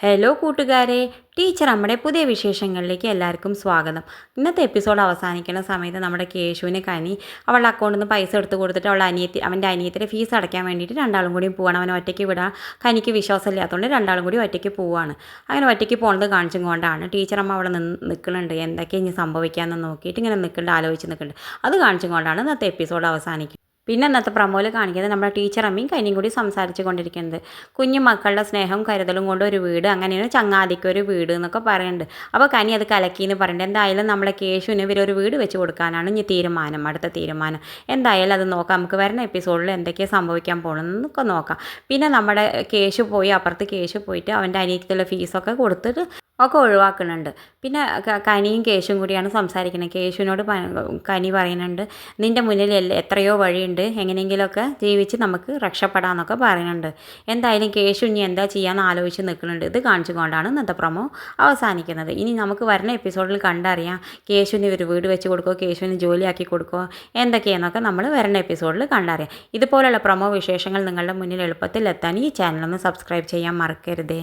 Hello കൂട്ടുകാരെ, teacher നമ്മുടെ പുതിയ വിശേഷങ്ങളിലേക്ക് എല്ലാവർക്കും സ്വാഗതം. ഇന്നത്തെ എപ്പിസോഡ് അവസാനിക്കുന്ന സമയത്ത് നമ്മുടെ കേശുവിന് കനി അവളുടെ അക്കൗണ്ടിൽ നിന്ന് പൈസ എടുത്ത് കൊടുത്തിട്ട് അവൻ്റെ അനിയത്തിൻ്റെ ഫീസ് അടയ്ക്കാൻ വേണ്ടിയിട്ട് രണ്ടാളും കൂടി പോവാണ്. അവൻ ഒറ്റയ്ക്ക് വിടാൻ കനിക്ക് വിശ്വാസമില്ലാത്തതുകൊണ്ട് രണ്ടാളും കൂടി ഒറ്റയ്ക്ക് പോവാണ്. അങ്ങനെ ഒറ്റയ്ക്ക് പോകുന്നത് കാണിച്ചും കൊണ്ടാണ് ടീച്ചറമ്മ അവിടെ നിൽക്കുന്നുണ്ട്. എന്തൊക്കെ ഇനി സംഭവിക്കാമെന്ന് നോക്കിയിട്ട് ഇങ്ങനെ നിൽക്കുന്നുണ്ട്, ആലോചിച്ച് നിൽക്കുന്നുണ്ട്. അത് കാണിച്ചും കൊണ്ടാണ് ഇന്നത്തെ എപ്പിസോഡ് അവസാനിക്കുന്നത്. പിന്നെ ഇന്നത്തെ പ്രമോയിൽ കാണിക്കുന്നത് നമ്മുടെ ടീച്ചറമ്മയും കനിയും കൂടി സംസാരിച്ച് കൊണ്ടിരിക്കുന്നത് കുഞ്ഞു മക്കളുടെ സ്നേഹവും കരുതലും കൊണ്ട് ഒരു വീട്, അങ്ങനെയാണ് ചങ്ങാതിക്ക് ഒരു വീട് എന്നൊക്കെ പറയുന്നുണ്ട്. അപ്പോൾ കനി അത് കലക്കിന്ന് പറയുന്നുണ്ട്. എന്തായാലും നമ്മളെ കേശുവിന് ഇവരൊരു വീട് വെച്ച് കൊടുക്കാനാണ് ഇനി തീരുമാനം, അടുത്ത തീരുമാനം. എന്തായാലും അത് നോക്കാം, നമുക്ക് വരുന്ന എപ്പിസോഡിൽ എന്തൊക്കെയാണ് സംഭവിക്കാൻ പോകണമെന്നൊക്കെ നോക്കാം. പിന്നെ നമ്മുടെ കേശു പോയി അപ്പുറത്ത് കേശു പോയിട്ട് അവൻ്റെ അനിയത്തിലുള്ള ഫീസൊക്കെ കൊടുത്തിട്ട് ഒക്കെ ഒഴിവാക്കുന്നുണ്ട്. പിന്നെ കനിയും കേശും കൂടിയാണ് സംസാരിക്കുന്നത്. കേശുവിനോട് കനി പറയുന്നുണ്ട്, നിൻ്റെ മുന്നിൽ എത്രയോ വഴിയുണ്ട്, എങ്ങനെയെങ്കിലുമൊക്കെ ജീവിച്ച് നമുക്ക് രക്ഷപ്പെടാമെന്നൊക്കെ പറയുന്നുണ്ട്. എന്തായാലും കേശു ഇനി എന്താ ചെയ്യാമെന്ന് ആലോചിച്ച് നിൽക്കുന്നുണ്ട്. ഇത് കാണിച്ചുകൊണ്ടാണ് ഇന്നത്തെ പ്രൊമോ അവസാനിക്കുന്നത്. ഇനി നമുക്ക് വരുന്ന എപ്പിസോഡിൽ കണ്ടറിയാം കേശുവിന് ഒരു വീട് വെച്ച് കൊടുക്കുമോ, കേശുവിന് ജോലിയാക്കി കൊടുക്കുമോ, എന്തൊക്കെയാണെന്നൊക്കെ നമ്മൾ വരുന്ന എപ്പിസോഡിൽ കണ്ടറിയാം. ഇതുപോലുള്ള പ്രൊമോ വിശേഷങ്ങൾ നിങ്ങളുടെ മുന്നിൽ എളുപ്പത്തിൽ എത്താൻ ഈ ചാനലൊന്ന് സബ്സ്ക്രൈബ് ചെയ്യാൻ മറക്കരുതേ.